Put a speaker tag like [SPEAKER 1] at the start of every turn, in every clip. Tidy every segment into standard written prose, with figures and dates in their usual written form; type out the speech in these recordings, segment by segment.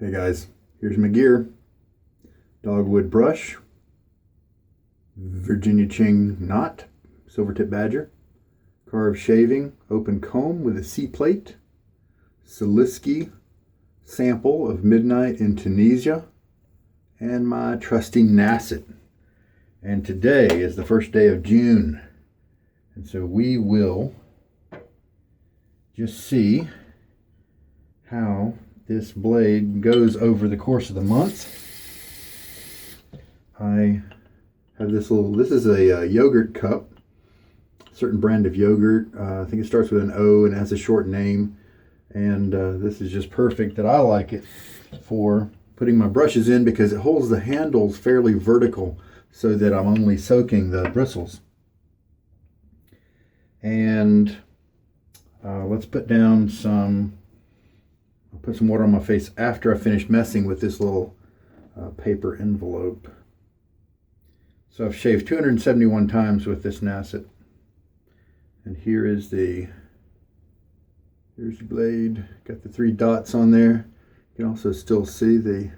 [SPEAKER 1] Hey guys, here's my gear. Dogwood brush, Virginia Ching knot, silvertip badger, Karve shaving, open comb with a C plate, Siliski sample of midnight in Tunisia, and my trusty Nacet. And today is the first day of June. And so we will just see how this blade goes over the course of the month. I have this is a yogurt cup, a certain brand of yogurt. I think it starts with an O and has a short name. And this is just perfect that I like it for putting my brushes in because it holds the handles fairly vertical so that I'm only soaking the bristles. And let's put down I'll put some water on my face after I finish messing with this little paper envelope. So I've shaved 271 times with this Nacet. And here's the blade. Got the 3 dots on there. You can also still see the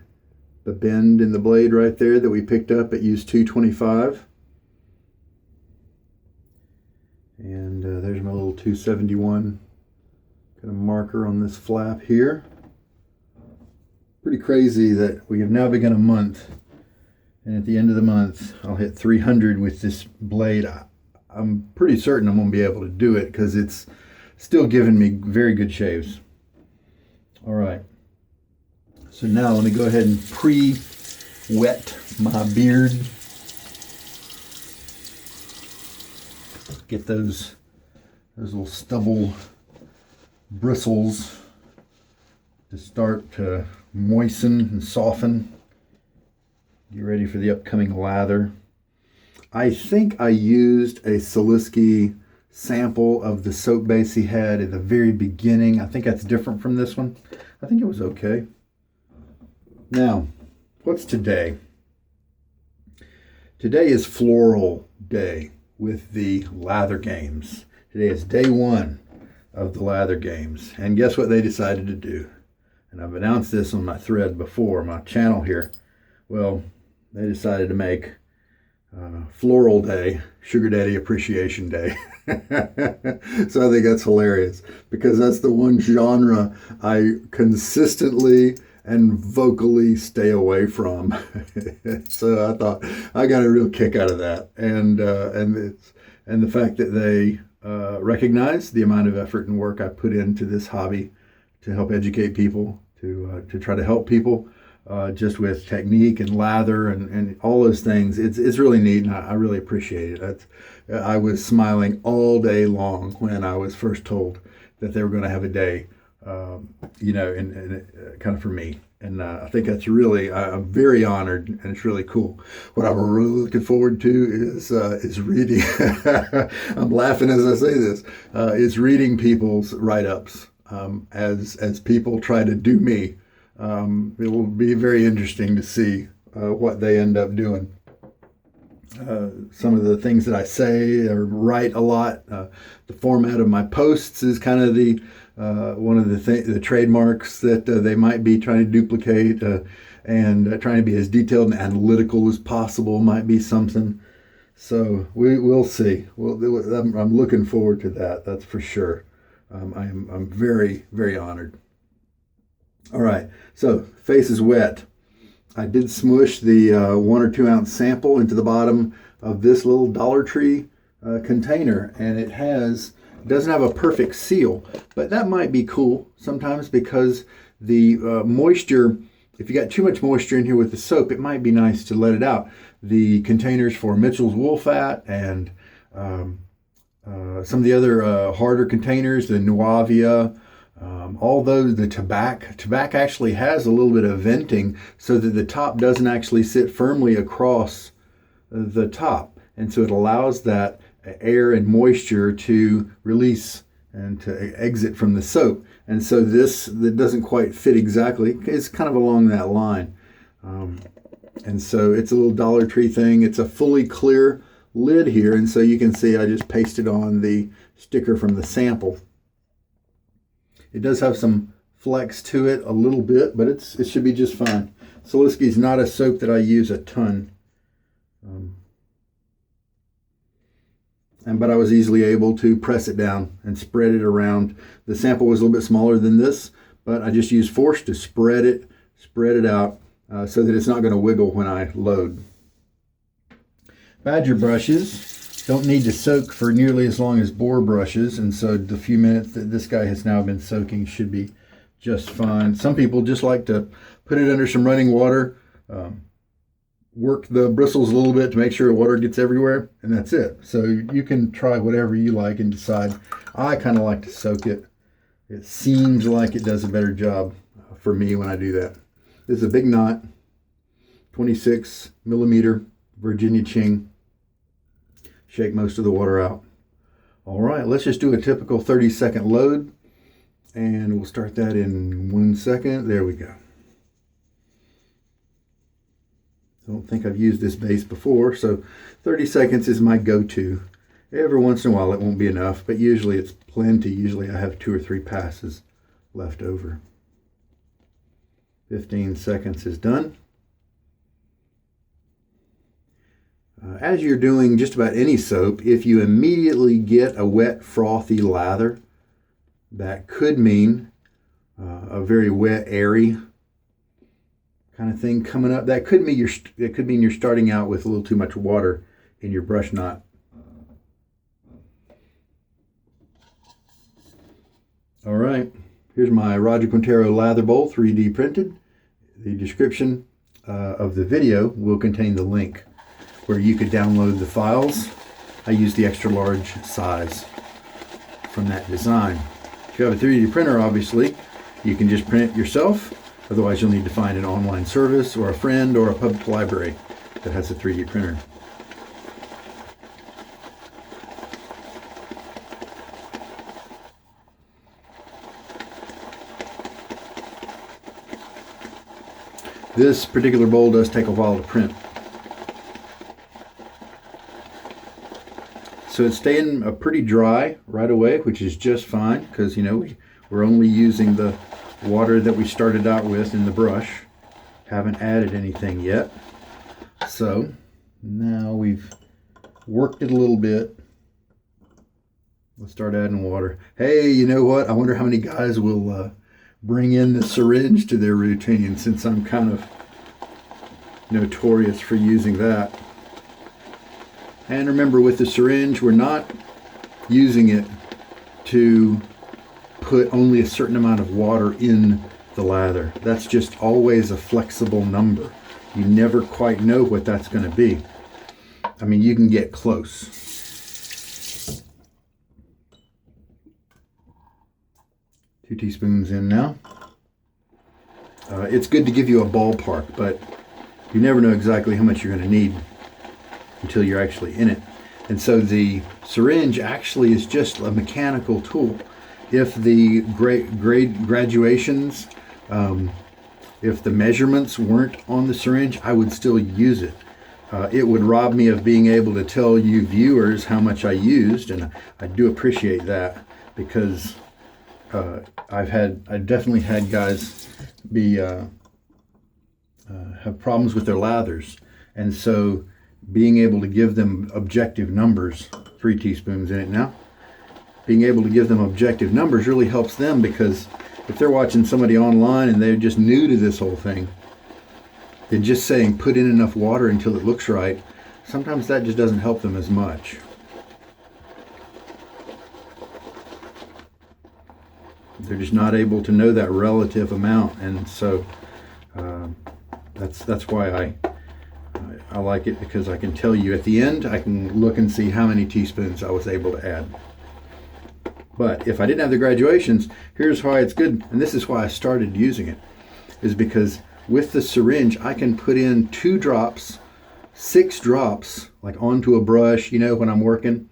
[SPEAKER 1] bend in the blade right there that we picked up at use 225. And there's my little 271 kind of marker on this flap here. Pretty crazy that we have now begun a month, and at the end of the month I'll hit 300 with this blade. I'm pretty certain I'm going to be able to do it because it's still giving me very good shaves. All right, so now let me go ahead and pre-wet my beard. Get those little stubble bristles to start to moisten and soften. Get ready for the upcoming lather. I think I used a Siliski sample of the soap base he had at the very beginning. I think that's different from this one. I think it was okay. Now, what's today? Today is Floral Day with the Lather games. Today is day 1 of the Lather games. And guess what they decided to do? And I've announced this on my thread before, my channel here. Well, they decided to make Floral Day Sugar Daddy Appreciation Day. So I think that's hilarious because that's the one genre I consistently and vocally stay away from. So I thought I got a real kick out of that, and the fact that they recognize the amount of effort and work I put into this hobby to help educate people, to try to help people just with technique and lather and all those things. It's really neat, and I really appreciate it. I was smiling all day long when I was first told that they were going to have a day, and kind of for me. And I think that's really, I'm very honored, and it's really cool. What I'm really looking forward to is reading. I'm laughing as I say this. Is reading people's write-ups as people try to do me. It will be very interesting to see what they end up doing. Some of the things that I say or write a lot. The format of my posts is kind of the one of the trademarks that they might be trying to duplicate, and trying to be as detailed and analytical as possible might be something. So we'll see. I'm looking forward to that. That's for sure. I'm very, very honored. All right, so face is wet. I did smush the 1 or 2 ounce sample into the bottom of this little Dollar Tree container, and it doesn't have a perfect seal, but that might be cool sometimes because the moisture, if you got too much moisture in here with the soap, it might be nice to let it out. The containers for Mitchell's wool fat and some of the other harder containers, the Nuavia, all those, the tobacco actually has a little bit of venting so that the top doesn't actually sit firmly across the top. And so it allows that air and moisture to release and to exit from the soap. And so this, that doesn't quite fit exactly, it's kind of along that line. And so it's a little Dollar Tree thing. It's a fully clear lid here. And so you can see I just pasted on the sticker from the sample. It does have some flex to it a little bit, but it should be just fine. Siliski is not a soap that I use a ton. But I was easily able to press it down and spread it around. The sample was a little bit smaller than this, but I just used force to spread it out so that it's not going to wiggle when I load. Badger brushes don't need to soak for nearly as long as boar brushes, and so the few minutes that this guy has now been soaking should be just fine. Some people just like to put it under some running water, work the bristles a little bit to make sure water gets everywhere, and that's it. So you can try whatever you like and decide. I kind of like to soak it. It seems like it does a better job for me when I do that. This is a big knot, 26 millimeter Virginia Ching. Shake most of the water out. All right, let's just do a typical 30-second load, and we'll start that in 1 second. There we go. I don't think I've used this base before, so 30 seconds is my go-to. Every once in a while it won't be enough, but usually it's plenty. Usually I have 2 or 3 passes left over. 15 seconds is done. As you're doing just about any soap, if you immediately get a wet, frothy lather, that could mean a very wet, airy kind of thing coming up. That could mean you're starting out with a little too much water in your brush knot. All right, here's my Roger Quintero lather bowl, 3D printed. The description of the video will contain the link where you could download the files. I use the extra large size from that design. If you have a 3D printer, obviously, you can just print it yourself. Otherwise, you'll need to find an online service or a friend or a public library that has a 3D printer. This particular bowl does take a while to print. So it's staying pretty dry right away, which is just fine because, you know, we're only using the water that we started out with in the brush. Haven't added anything yet. So now we've worked it a little bit. Let's start adding water. Hey, you know what? I wonder how many guys will bring in the syringe to their routine, since I'm kind of notorious for using that. And remember, with the syringe, we're not using it to put only a certain amount of water in the lather. That's just always a flexible number. You never quite know what that's going to be. I mean, you can get close. 2 teaspoons in now. It's good to give you a ballpark, but you never know exactly how much you're going to need until you're actually in it. And so the syringe actually is just a mechanical tool. If the graduations, if the measurements weren't on the syringe, I would still use it. It would rob me of being able to tell you viewers how much I used, and I do appreciate that, because I definitely had guys have problems with their lathers, and so being able to give them objective numbers, 3 teaspoons in it now, being able to give them objective numbers really helps them, because if they're watching somebody online and they're just new to this whole thing, then just saying put in enough water until it looks right, sometimes that just doesn't help them as much. They're just not able to know that relative amount, and so that's why I like it, because I can tell you at the end, I can look and see how many teaspoons I was able to add. But if I didn't have the graduations, here's why it's good, and this is why I started using it, is because with the syringe, I can put in 2 drops, 6 drops, like onto a brush, you know, when I'm working.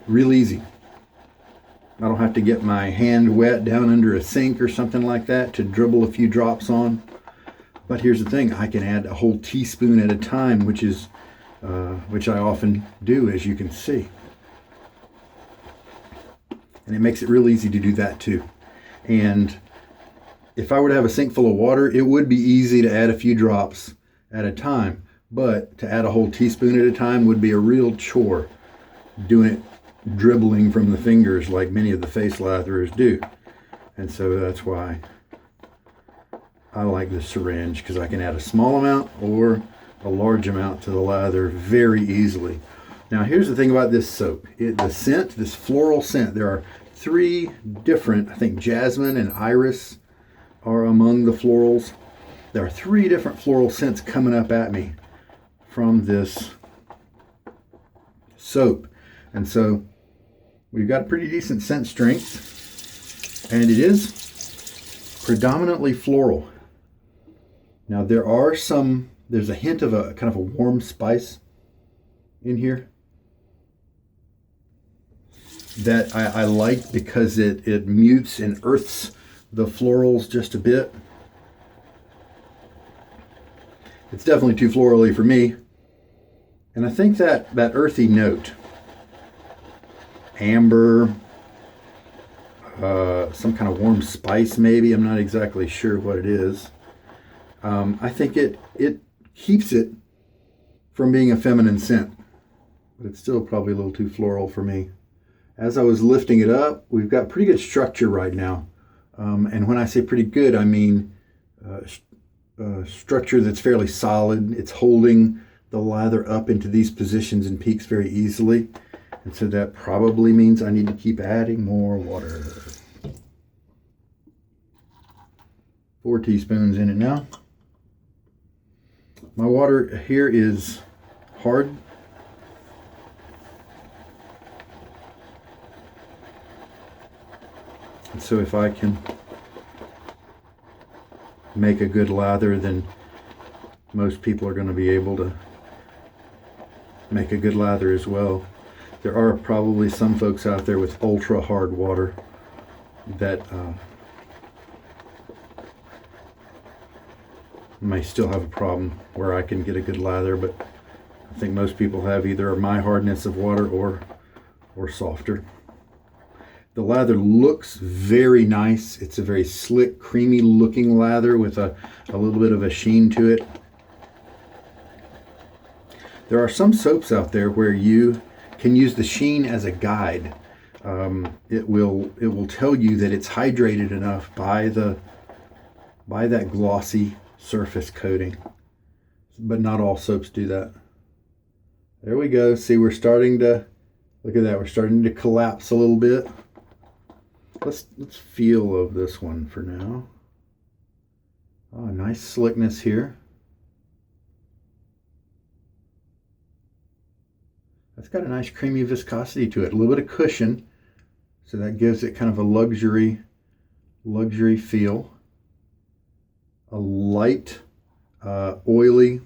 [SPEAKER 1] Real easy. I don't have to get my hand wet down under a sink or something like that to dribble a few drops on. But here's the thing, I can add a whole teaspoon at a time, which I often do, as you can see. And it makes it real easy to do that too. And if I were to have a sink full of water, it would be easy to add a few drops at a time. But to add a whole teaspoon at a time would be a real chore, doing it dribbling from the fingers like many of the face latherers do. And so that's why I like this syringe, because I can add a small amount or a large amount to the lather very easily. Now here's the thing about this soap. The scent, this floral scent, there are 3 different, I think jasmine and iris are among the florals. There are 3 different floral scents coming up at me from this soap. And so we've got a pretty decent scent strength, and it is predominantly floral. Now there's a hint of a kind of a warm spice in here that I like, because it mutes and earths the florals just a bit. It's definitely too florally for me. And I think that earthy note, amber, some kind of warm spice maybe, I'm not exactly sure what it is. I think it keeps it from being a feminine scent, but it's still probably a little too floral for me. As I was lifting it up, we've got pretty good structure right now. And when I say pretty good, I mean structure that's fairly solid. It's holding the lather up into these positions and peaks very easily. And so that probably means I need to keep adding more water. 4 teaspoons in it now. My water here is hard. And so if I can make a good lather, then most people are going to be able to make a good lather as well. There are probably some folks out there with ultra hard water that may still have a problem where I can get a good lather, but I think most people have either my hardness of water or softer. The lather looks very nice. It's a very slick, creamy looking lather with a little bit of a sheen to it. There are some soaps out there where you can use the sheen as a guide. It will tell you that it's hydrated enough by that glossy surface coating, but not all soaps do that. There we go. See, we're starting to look at that. We're starting to collapse a little bit. Let's feel of this one for now. Oh, nice slickness here. That's got a nice creamy viscosity to it. A little bit of cushion, so that gives it kind of a luxury feel. A light, oily,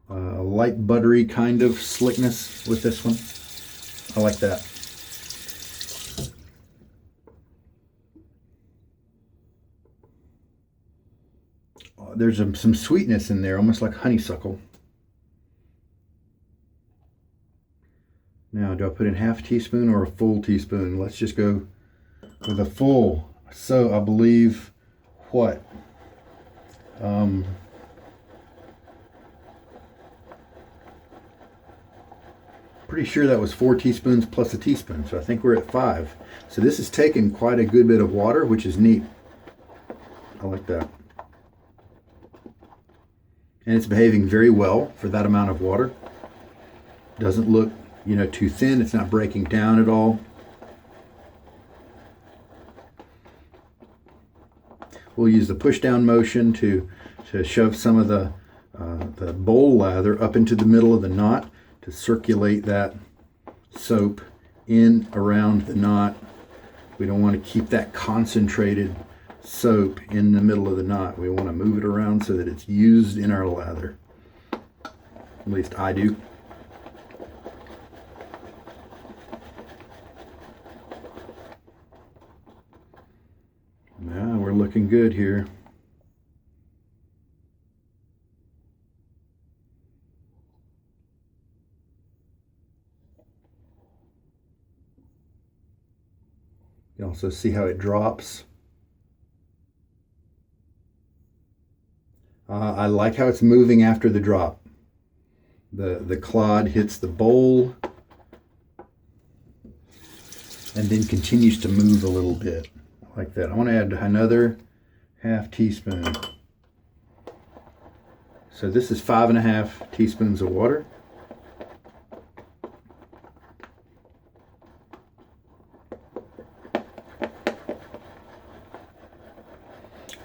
[SPEAKER 1] light buttery kind of slickness with this one. I like that. There's some sweetness in there, almost like honeysuckle. Now, do I put in half teaspoon or a full teaspoon? Let's just go with a full. So I believe what? Pretty sure that was 4 teaspoons plus a teaspoon, so I think we're at 5. So this has taken quite a good bit of water, which is neat. I like that. And it's behaving very well for that amount of water. Doesn't look, too thin. It's not breaking down at all. We'll use the push down motion to shove some of the bowl lather up into the middle of the knot to circulate that soap in around the knot. We don't want to keep that concentrated soap in the middle of the knot. We want to move it around so that it's used in our lather. At least I do. Now we're looking good here. Also see how it drops. I like how it's moving after the drop. The clod hits the bowl and then continues to move a little bit like that. I want to add another half teaspoon. So this is 5.5 teaspoons of water.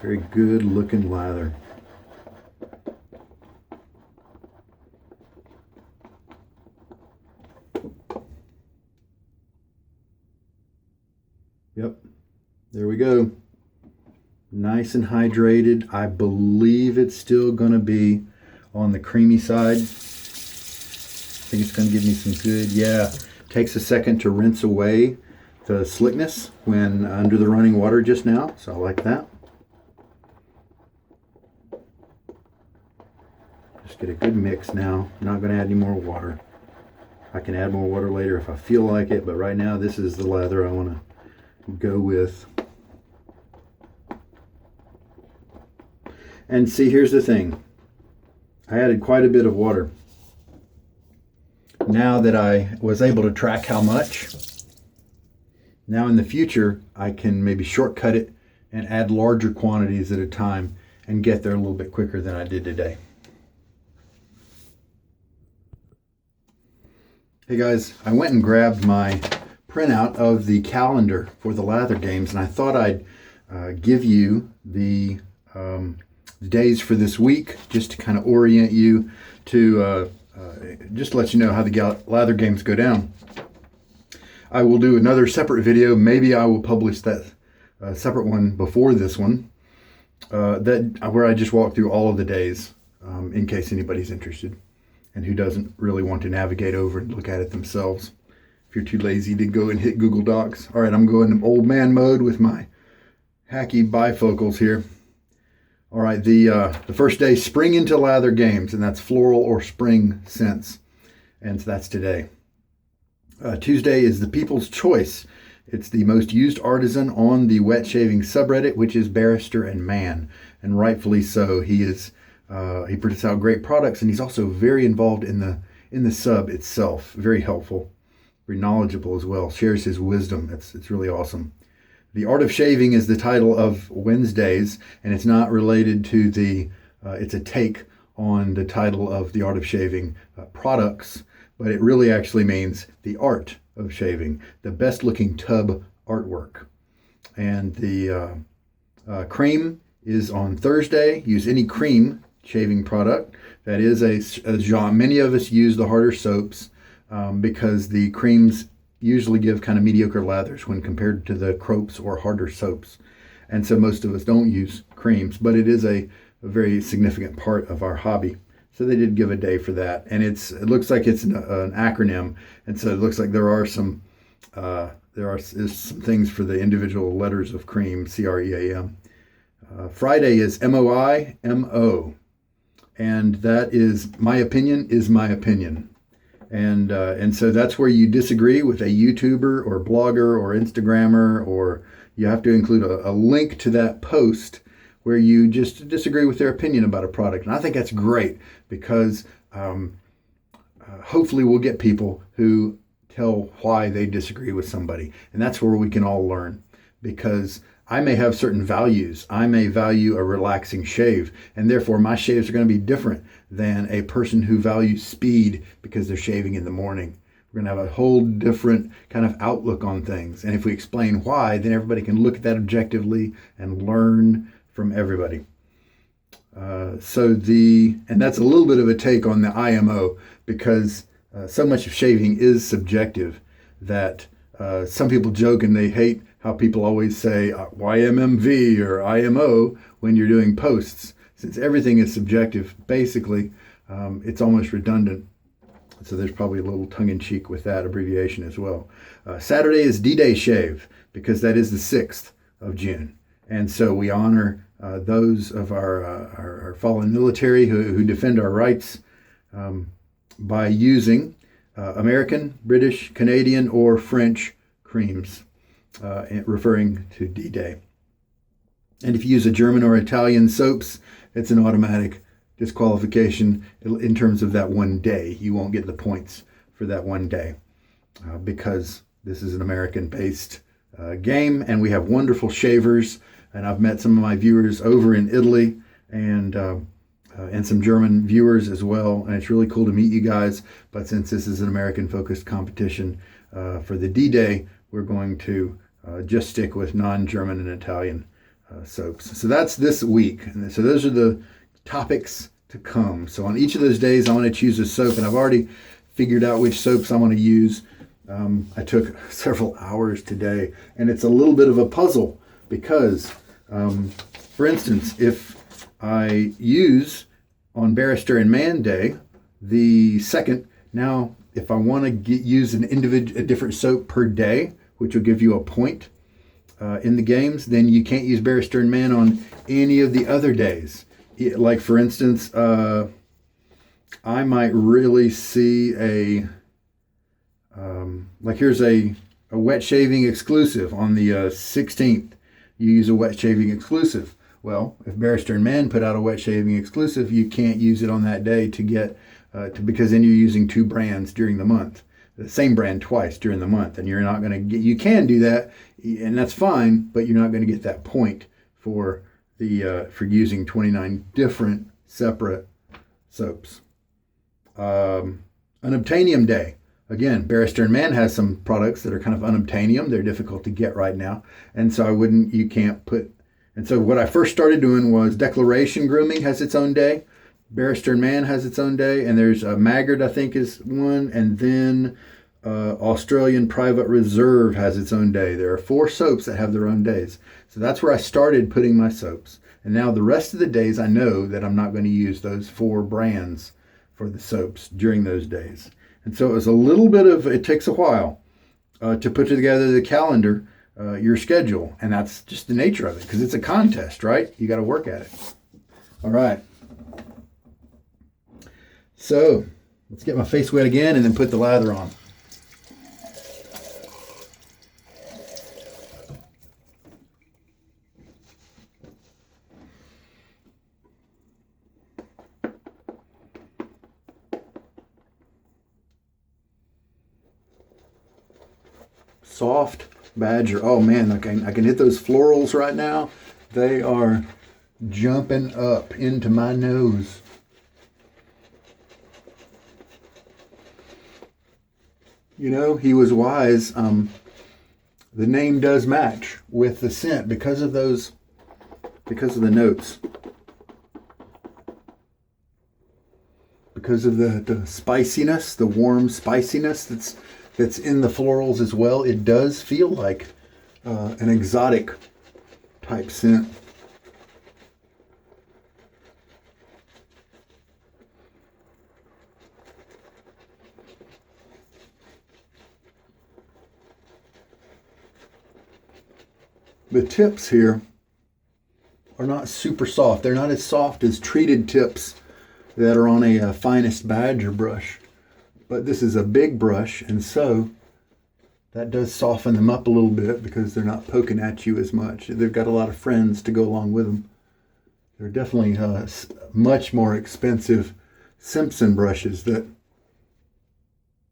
[SPEAKER 1] Very good looking lather. Yep, there we go. Nice and hydrated. I believe it's still going to be on the creamy side. I think it's going to give me some good, yeah. Takes a second to rinse away the slickness when under the running water just now, so I like that. Just get a good mix now. I'm not going to add any more water. I can add more water later if I feel like it, but right now this is the lather I want to go with. And see, here's the thing. I added quite a bit of water. Now that I was able to track how much, now in the future, I can maybe shortcut it and add larger quantities at a time and get there a little bit quicker than I did today. Hey guys, I went and grabbed my printout of the calendar for the Lather games, and I thought I'd give you the days for this week just to kind of orient you to just let you know how the Lather games go down. I will do another separate video. Maybe I will publish that separate one before this one, where I just walk through all of the days in case anybody's interested and who doesn't really want to navigate over and look at it themselves. If you're too lazy to go and hit Google Docs. All right, I'm going old man mode with my hacky bifocals here. All right, the first day, spring into lather games, and that's floral or spring scents. And so that's today. Tuesday is the People's Choice. It's the most used artisan on the wet shaving subreddit, which is Barrister and Man, and rightfully so. He puts out great products, and he's also very involved in the sub itself. Very helpful. Very knowledgeable as well, shares his wisdom. It's really awesome. The Art of Shaving is the title of Wednesdays, and it's not related to it's a take on the title of the Art of Shaving products, but it really actually means the art of shaving, the best looking tub artwork. And the cream is on Thursday. Use any cream shaving product. That is a genre. Many of us use the harder soaps, because the creams usually give kind of mediocre lathers when compared to the cropes or harder soaps. And so most of us don't use creams, but it is a very significant part of our hobby. So they did give a day for that. And it looks like it's an acronym. And so it looks like there are some things for the individual letters of cream, CREAM. Friday is MOI-MO. And that is my opinion is my opinion. And so that's where you disagree with a YouTuber or blogger or Instagrammer, or you have to include a link to that post where you just disagree with their opinion about a product. And I think that's great because hopefully we'll get people who tell why they disagree with somebody. And that's where we can all learn, because I may have certain values. I may value a relaxing shave, and therefore my shaves are going to be different than a person who values speed because they're shaving in the morning. We're going to have a whole different kind of outlook on things. And if we explain why, then everybody can look at that objectively and learn from everybody. And that's a little bit of a take on the IMO, because so much of shaving is subjective that some people joke and they hate how people always say YMMV or IMO when you're doing posts. Since everything is subjective, basically, it's almost redundant. So there's probably a little tongue-in-cheek with that abbreviation as well. Saturday is D-Day Shave, because that is the 6th of June. And so we honor those of our fallen military who defend our rights by using American, British, Canadian, or French creams. referring to D-Day. And if you use a German or Italian soaps, it's an automatic disqualification in terms of that one day. You won't get the points for that one day because this is an American-based game, and we have wonderful shavers. And I've met some of my viewers over in Italy and some German viewers as well. And it's really cool to meet you guys. But since this is an American-focused competition for the D-Day, we're going to just stick with non-German and Italian soaps. So that's this week. And so those are the topics to come. So on each of those days, I want to choose a soap, and I've already figured out which soaps I want to use. I took several hours today, and it's a little bit of a puzzle because, for instance, if I use on Barrister and Man Day, the second, now if I want to use a different soap per day, which will give you a point in the games, then you can't use Barrister and Man on any of the other days. Like, for instance, I might really see like here's a wet shaving exclusive on the 16th. You use a wet shaving exclusive. Well, if Barrister and Man put out a wet shaving exclusive, you can't use it on that day to get because then you're using two brands during the month, the same brand twice during the month, and you're not going to get. You can do that, and that's fine, but you're not going to get that point for the for using 29 different separate soaps. Unobtainium Day. Again, Barrister and Man has some products that are kind of unobtainium. They're difficult to get right now, and so you can't put. And so what I first started doing was Declaration Grooming has its own day. Barrister and Man has its own day, and there's Maggard, I think, is one, and then Australian Private Reserve has its own day. There are 4 soaps that have their own days. So that's where I started putting my soaps. And now the rest of the days, I know that I'm not going to use those 4 brands for the soaps during those days. And so it was a little bit of, it takes a while to put together the calendar, your schedule. And that's just the nature of it, because it's a contest, right? You got to work at it. All right. So let's get my face wet again and then put the lather on. Soft Badger. Oh man, I can hit those florals right now. They are jumping up into my nose. You know, he was wise. The name does match with the scent because of the notes. Because of the spiciness, the warm spiciness that's in the florals as well. It does feel like an exotic type scent. The tips here are not super soft. They're not as soft as treated tips that are on a Finest Badger brush. But this is a big brush, and so that does soften them up a little bit because they're not poking at you as much. They've got a lot of friends to go along with them. They're definitely much more expensive Simpson brushes that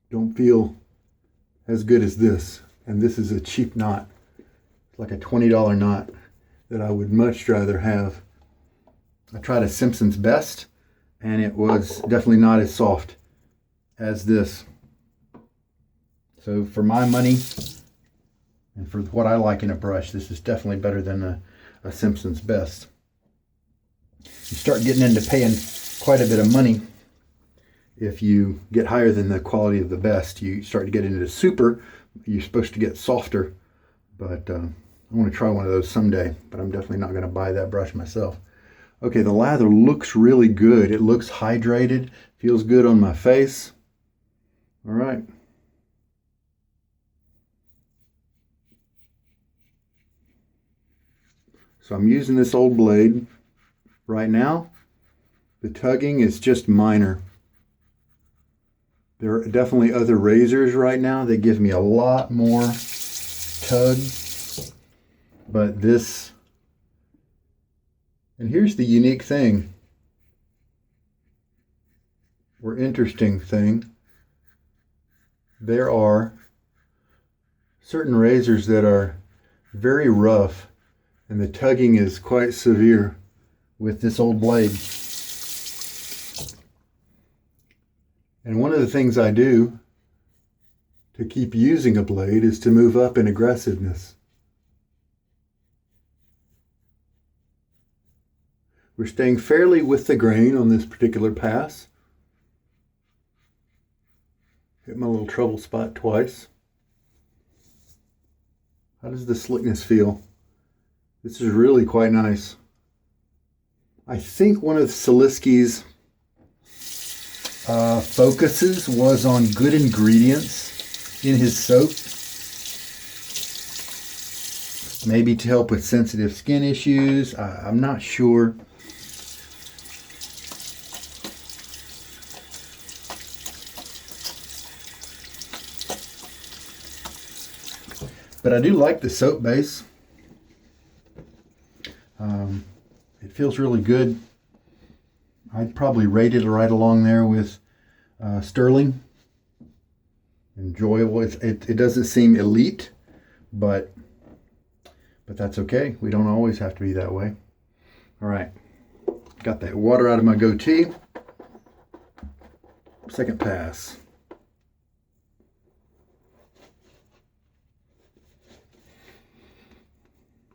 [SPEAKER 1] don't feel as good as this. And this is a cheap knot. It's like a $20 knot that I would much rather have. I tried a Simpson's Best, and it was definitely not as soft as this. So for my money and for what I like in a brush, this is definitely better than a Simpson's Best. You start getting into paying quite a bit of money if you get higher than the quality of the Best. You start to get into the super. You're supposed to get softer, but I want to try one of those someday, but I'm definitely not going to buy that brush myself. Okay, the lather looks really good. It looks hydrated, feels good on my face. All right. So I'm using this old blade right now. The tugging is just minor. There are definitely other razors right now that give me a lot more tug. But this, and here's the unique thing, or interesting thing. There are certain razors that are very rough, and the tugging is quite severe with this old blade. And one of the things I do to keep using a blade is to move up in aggressiveness. We're staying fairly with the grain on this particular pass. Hit my little trouble spot twice. How does the slickness feel? This is really quite nice. I think one of Siliski's focuses was on good ingredients in his soap. Maybe to help with sensitive skin issues. I'm not sure. But I do like the soap base. It feels really good. I'd probably rate it right along there with Sterling. Enjoyable. It doesn't seem elite, but that's okay. We don't always have to be that way. All right. Got that water out of my goatee. Second pass.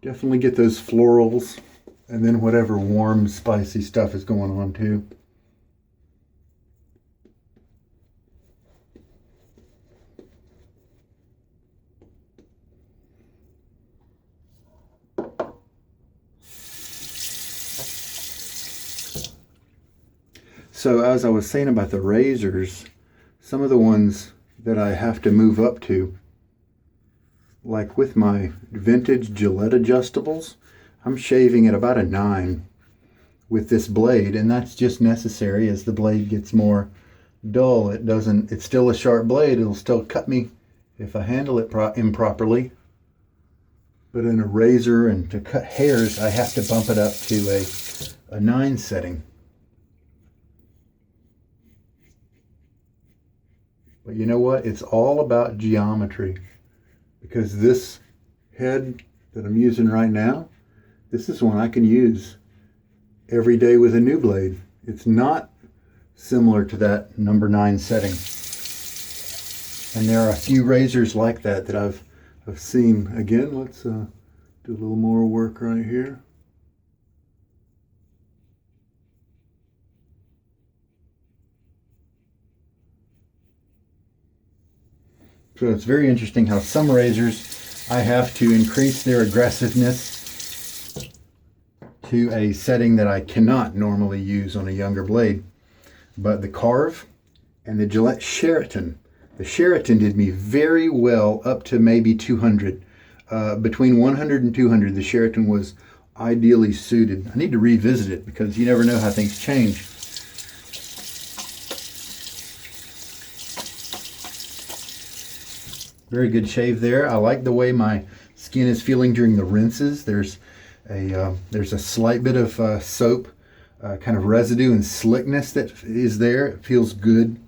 [SPEAKER 1] Definitely get those florals and then whatever warm, spicy stuff is going on too. So as I was saying about the razors, some of the ones that I have to move up to, like with my vintage Gillette adjustables, I'm shaving at about a 9 with this blade, and that's just necessary. As the blade gets more dull, it's still a sharp blade. It'll still cut me if I handle it improperly. But in a razor and to cut hairs, I have to bump it up to a 9 setting. But you know what? It's all about geometry. Because this head that I'm using right now, this is one I can use every day with a new blade. It's not similar to that number 9 setting. And there are a few razors like that I've seen. Again, let's do a little more work right here. So it's very interesting how some razors, I have to increase their aggressiveness to a setting that I cannot normally use on a younger blade. But the Karve and the Gillette Sheraton, the Sheraton did me very well up to maybe 200. Between 100 and 200, the Sheraton was ideally suited. I need to revisit it because you never know how things change. Very good shave there. I like the way my skin is feeling during the rinses. There's a slight bit of soap, kind of residue and slickness that is there. It feels good.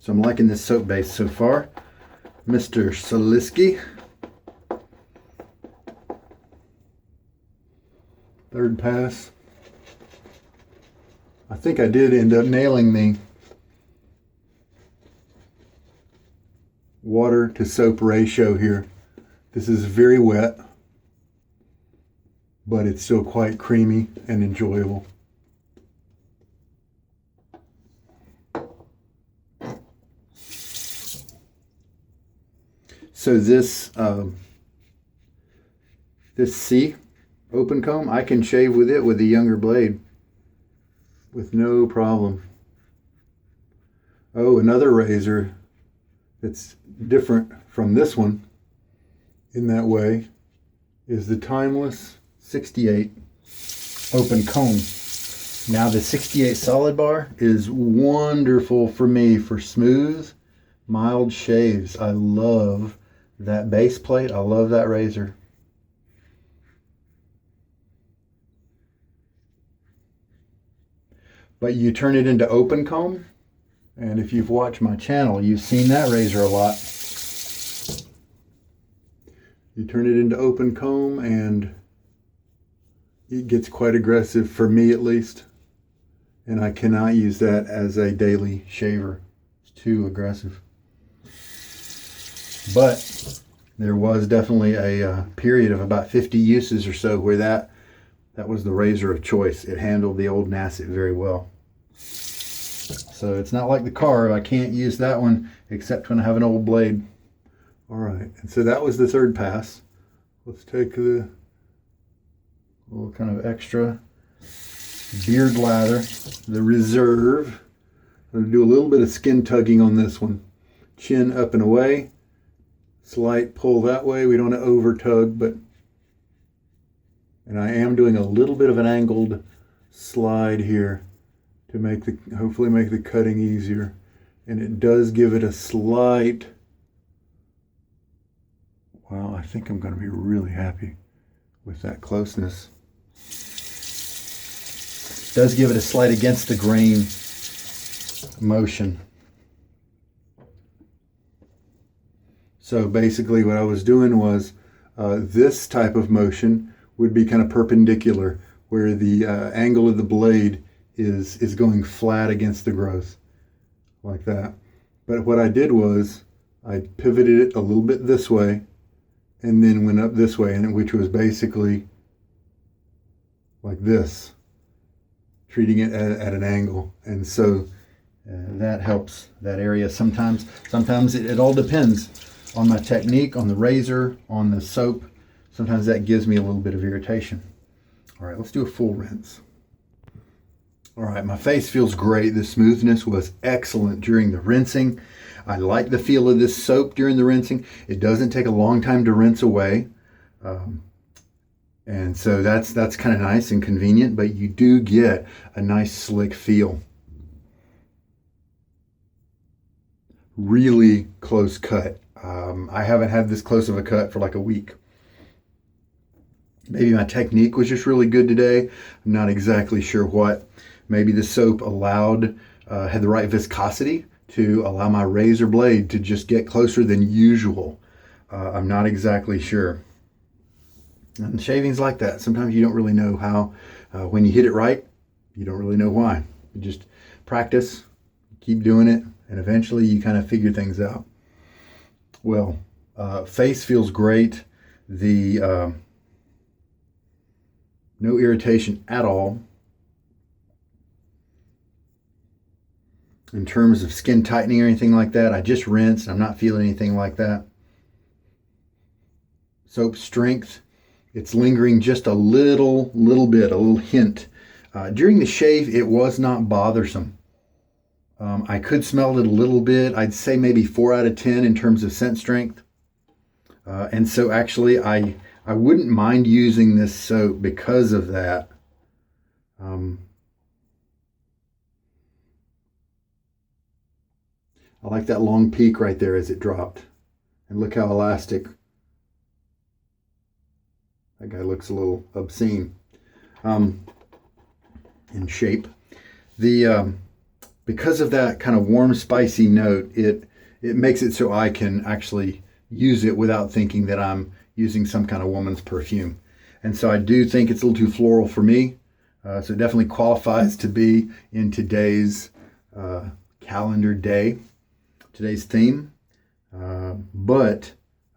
[SPEAKER 1] So I'm liking this soap base so far. Mr. Siliski. Third pass. I think I did end up nailing the water to soap ratio here. This is very wet, but it's still quite creamy and enjoyable. So this C open comb, I can shave with it with a younger blade with no problem. Oh, another razor that's different from this one in that way is the Timeless 68 open comb. Now the 68 solid bar is wonderful for me for smooth, mild shaves. I love that base plate. I love that razor. But you turn it into open comb, and if you've watched my channel, you've seen that razor a lot. You turn it into open comb and it gets quite aggressive, for me at least. And I cannot use that as a daily shaver. It's too aggressive. But there was definitely a period of about 50 uses or so where that was the razor of choice. It handled the old Nacet very well. So it's not like the Karve. I can't use that one except when I have an old blade. All right, and so that was the third pass. Let's take the little kind of extra beard lather, the reserve. I'm going to do a little bit of skin tugging on this one. Chin up and away. Slight pull that way. We don't want to over tug, but... And I am doing a little bit of an angled slide here to hopefully make the cutting easier. And it does give it a slight... Wow, I think I'm going to be really happy with that closeness. Does give it a slight against the grain motion. So basically what I was doing was this type of motion would be kind of perpendicular, where the angle of the blade is going flat against the growth, like that. But what I did was I pivoted it a little bit this way and then went up this way, and which was basically like this, treating it at an angle. And so that helps that area sometimes. Sometimes it all depends on my technique, on the razor, on the soap. Sometimes that gives me a little bit of irritation. All right, let's do a full rinse. All right, my face feels great. The smoothness was excellent during the rinsing. I like the feel of this soap during the rinsing. It doesn't take a long time to rinse away. And so that's kind of nice and convenient, but you do get a nice slick feel. Really close cut. I haven't had this close of a cut for like a week. Maybe my technique was just really good today. I'm not exactly sure what. Maybe the soap had the right viscosity to allow my razor blade to just get closer than usual. I'm not exactly sure. And shaving's like that. Sometimes you don't really know how, when you hit it right, you don't really know why. You just practice, keep doing it, and eventually you kind of figure things out. Well, face feels great. The no irritation at all. In terms of skin tightening or anything like that, I just rinsed. I'm not feeling anything like that. Soap strength, it's lingering just a little bit, a little hint. During the shave, it was not bothersome. I could smell it a little bit. I'd say maybe 4 out of 10 in terms of scent strength. And so actually, I wouldn't mind using this soap because of that. I like that long peak right there as it dropped. And look how elastic. That guy looks a little obscene in shape. Because of that kind of warm, spicy note, it makes it so I can actually use it without thinking that I'm using some kind of woman's perfume. And so I do think it's a little too floral for me. So it definitely qualifies to be in today's calendar day, today's theme. But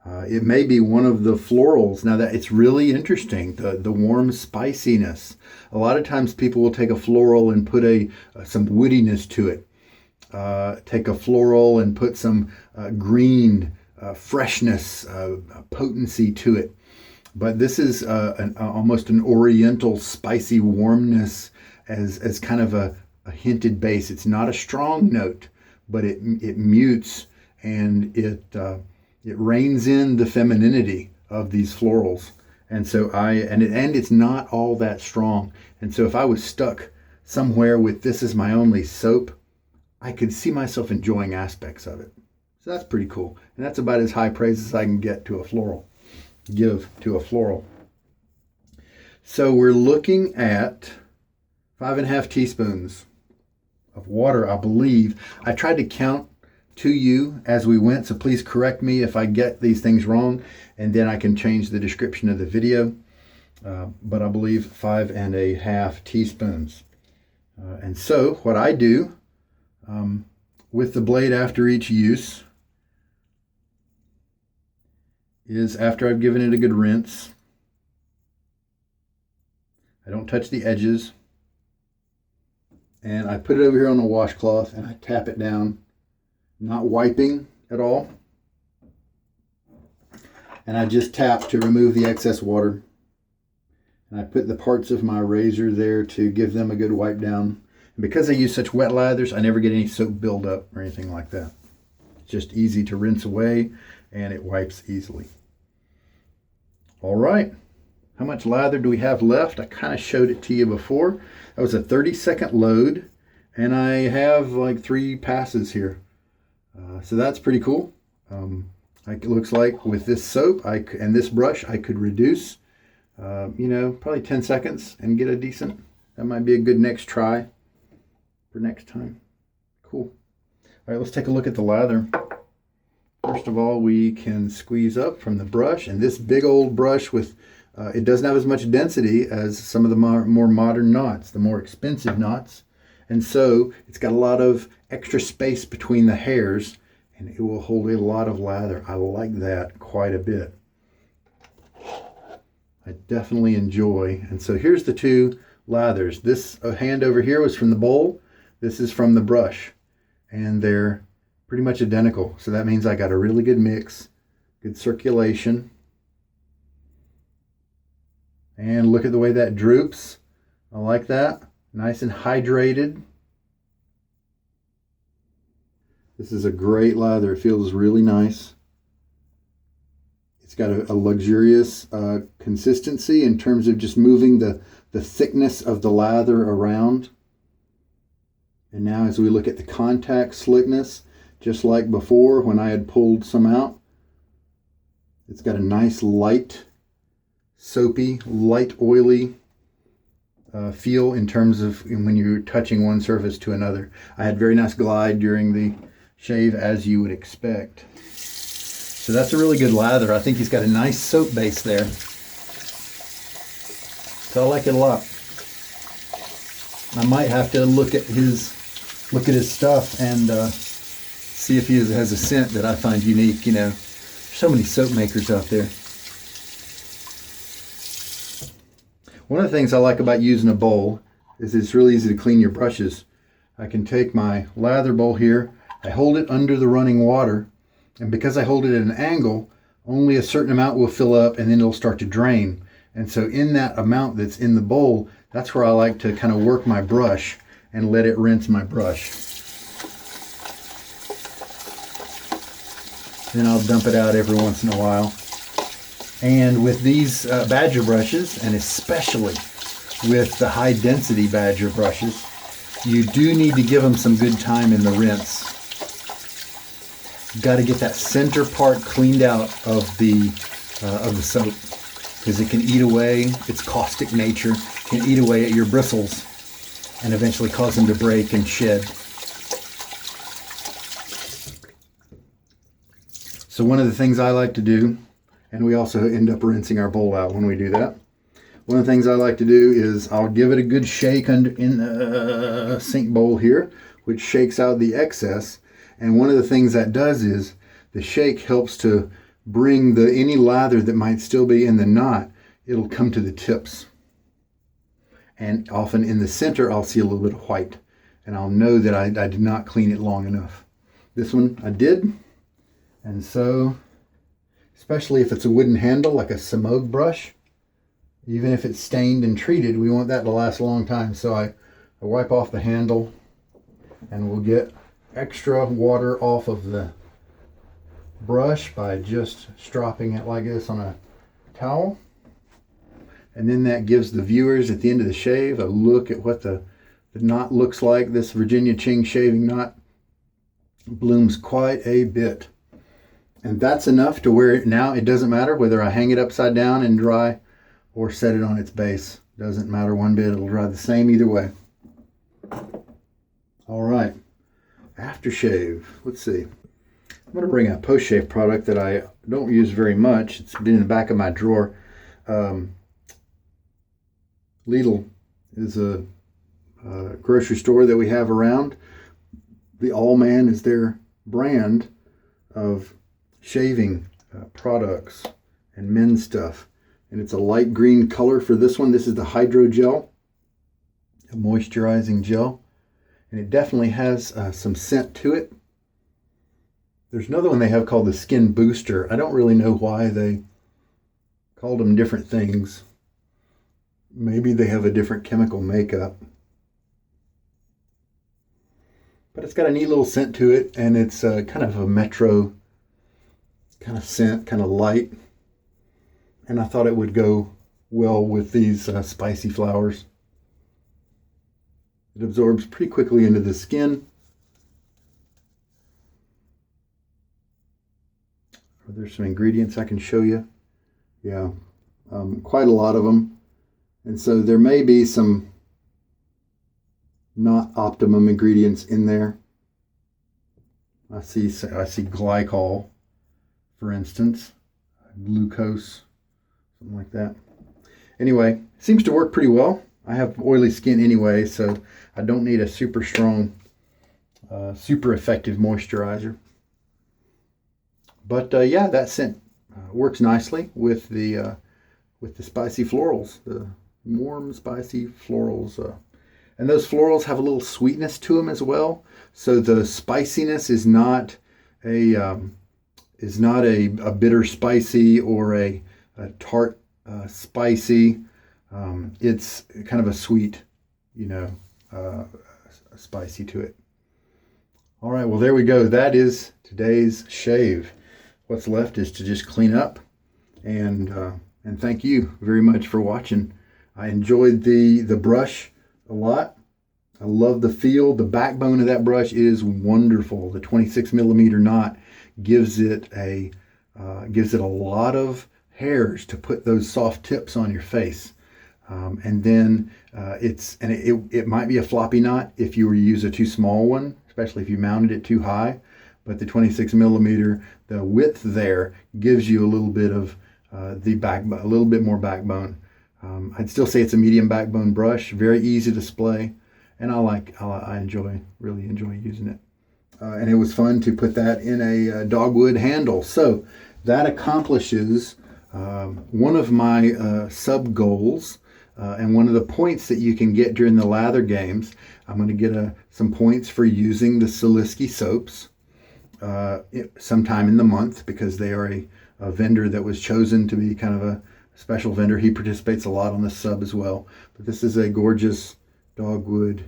[SPEAKER 1] it may be one of the florals. Now that it's really interesting, the warm spiciness. A lot of times people will take a floral and put some woodiness to it. Take a floral and put some green freshness, potency to it. But this is almost an oriental spicy warmness as kind of a hinted base. It's not a strong note, but it mutes and it reins in the femininity of these florals. And so it's not all that strong. And so if I was stuck somewhere with this as my only soap, I could see myself enjoying aspects of it. So that's pretty cool. And that's about as high praise as I can give to a floral. So we're looking at 5½ teaspoons of water, I believe. I tried to count to you as we went, so please correct me if I get these things wrong, and then I can change the description of the video. But I believe 5½ teaspoons. And so what I do with the blade after each use is, after I've given it a good rinse, I don't touch the edges, and I put it over here on a washcloth and I tap it down, not wiping at all, and I just tap to remove the excess water. And I put the parts of my razor there to give them a good wipe down. And because I use such wet lathers, I never get any soap buildup or anything like that. It's just easy to rinse away, and it wipes easily. All right, how much lather do we have left? I kind of showed it to you before. That was a 30-second load, and I have like 3 passes here. So that's pretty cool. It looks like with this soap and this brush, I could reduce probably 10 seconds and get a decent. That might be a good next try for next time. Cool. All right, let's take a look at the lather. First of all, we can squeeze up from the brush, and this big old brush with, it doesn't have as much density as some of the more modern knots, the more expensive knots. And so it's got a lot of extra space between the hairs, and it will hold a lot of lather. I like that quite a bit. I definitely enjoy. And so here's the 2 lathers. This hand over here was from the bowl. This is from the brush. And they're pretty much identical. So that means I got a really good mix, good circulation. And look at the way that droops. I like that. Nice and hydrated. This is a great lather. It feels really nice. It's got a luxurious consistency in terms of just moving the thickness of the lather around. And now as we look at the contact slickness, just like before when I had pulled some out, it's got a nice light, soapy, light oily feel in terms of when you're touching one surface to another. I had very nice glide during the shave, as you would expect. So that's a really good lather. I think he's got a nice soap base there. So I like it a lot. I might have to look at his stuff and see if he has a scent that I find unique. There's so many soap makers out there. One of the things I like about using a bowl is it's really easy to clean your brushes. I can take my lather bowl here, I hold it under the running water, and because I hold it at an angle, only a certain amount will fill up and then it'll start to drain. And so in that amount that's in the bowl, that's where I like to kind of work my brush and let it rinse my brush. Then I'll dump it out every once in a while. And with these badger brushes, and especially with the high density badger brushes, you do need to give them some good time in the rinse. Got to get that center part cleaned out of the soap, because it can eat away, its caustic nature can eat away at your bristles and eventually cause them to break and shed. So one of the things I like to do, and we also end up rinsing our bowl out when we do that, one of the things I like to do is I'll give it a good shake in the sink bowl here, which shakes out the excess. And one of the things that does is the shake helps to bring any lather that might still be in the knot, it'll come to the tips. And often in the center, I'll see a little bit of white, and I'll know that I did not clean it long enough. This one I did. And so, especially if it's a wooden handle like a Samog brush, even if it's stained and treated, we want that to last a long time. So I wipe off the handle, and we'll get extra water off of the brush by just stropping it like this on a towel. And then that gives the viewers at the end of the shave a look at what the knot looks like. This Virginia Ching shaving knot blooms quite a bit. And that's enough to where now it doesn't matter whether I hang it upside down and dry or set it on its base. Doesn't matter one bit. It'll dry the same either way. All right. Aftershave. Let's see. I'm going to bring a post-shave product that I don't use very much. It's been in the back of my drawer. Lidl is a grocery store that we have around. The All Man is their brand of shaving products and men's stuff. And it's a light green color for this one. This is the Hydro Gel, a moisturizing gel. And it definitely has some scent to it. There's another one they have called the Skin Booster. I don't really know why they called them different things. Maybe they have a different chemical makeup. But it's got a neat little scent to it, and it's kind of a metro kind of scent, kind of light. And I thought it would go well with these spicy flowers. It absorbs pretty quickly into the skin. There's some ingredients I can show you. Yeah, quite a lot of them. And so there may be some not optimum ingredients in there. I see glycol, for instance, glucose, something like that. Anyway, it seems to work pretty well. I have oily skin anyway, so I don't need a super strong, super effective moisturizer. But yeah, that scent works nicely with the spicy florals, the warm spicy florals. And those florals have a little sweetness to them as well. So the spiciness is not a bitter spicy or a tart spicy. It's kind of a sweet, spicy to it. All right, well, there we go. That is today's shave. What's left is to just clean up, and thank you very much for watching. I enjoyed the brush a lot. I love the feel. The backbone of that brush is wonderful. The 26 millimeter knot gives it a lot of hairs to put those soft tips on your face. And then it might be a floppy knot if you were to use a too small one, especially if you mounted it too high. But the 26 millimeter, the width there gives you a little bit of a little bit more backbone. I'd still say it's a medium backbone brush, very easy to display, and I really enjoy using it. And it was fun to put that in a Dogwood handle. So that accomplishes one of my sub goals. And one of the points that you can get during the lather games, I'm going to get some points for using the Siliski soaps sometime in the month, because they are a vendor that was chosen to be kind of a special vendor. He participates a lot on the sub as well. But this is a gorgeous Dogwood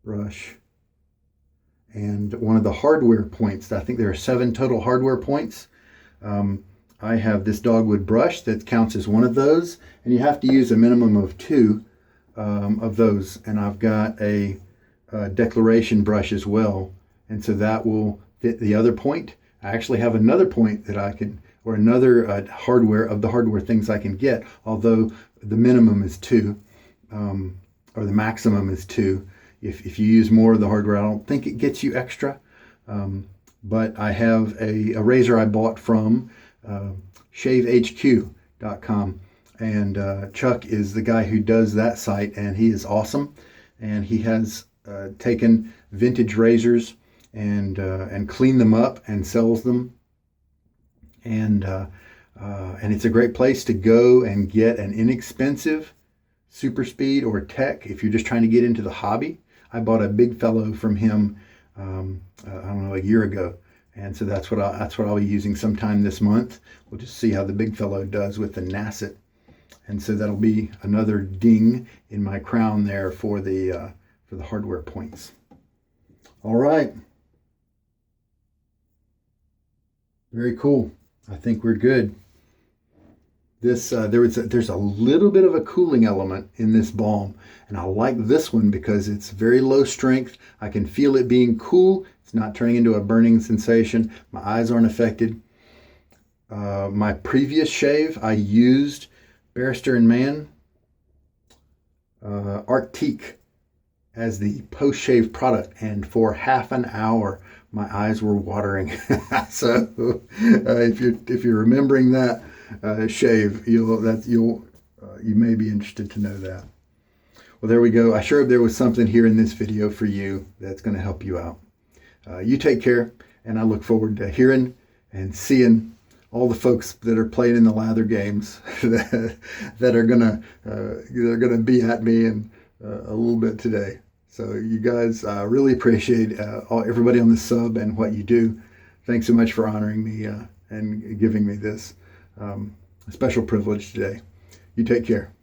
[SPEAKER 1] brush. And one of the hardware points, I think there are 7 total hardware points. I have this Dogwood brush that counts as one of those, and you have to use a minimum of 2 of those. And I've got a declaration brush as well, and so that will fit the other point. I actually have another point that I can, or another hardware things I can get, although the minimum is 2, or the maximum is 2. If you use more of the hardware, I don't think it gets you extra. But I have a razor I bought from shavehq.com, and Chuck is the guy who does that site, and he is awesome. And he has taken vintage razors and cleaned them up and sells them, and it's a great place to go and get an inexpensive super speed or tech if you're just trying to get into the hobby. I bought a big fellow from him I don't know, a year ago. And so that's what I'll be using sometime this month. We'll just see how the big fellow does with the Nacet. And so that'll be another ding in my crown there for the hardware points. All right. Very cool. I think we're good. This there's a little bit of a cooling element in this balm, and I like this one because it's very low strength. I can feel it being cool It's not turning into a burning sensation. My eyes aren't affected. My previous shave, I used Barrister and Mann Arctique as the post-shave product, and for half an hour my eyes were watering. So if you're remembering that shave, you may be interested to know that. Well, there we go. I sure hope there was something here in this video for you that's going to help you out. You take care, and I look forward to hearing and seeing all the folks that are playing in the lather games that are gonna be at me in a little bit today. So you guys, really appreciate everybody on the sub and what you do. Thanks so much for honoring me and giving me this special privilege today. You take care.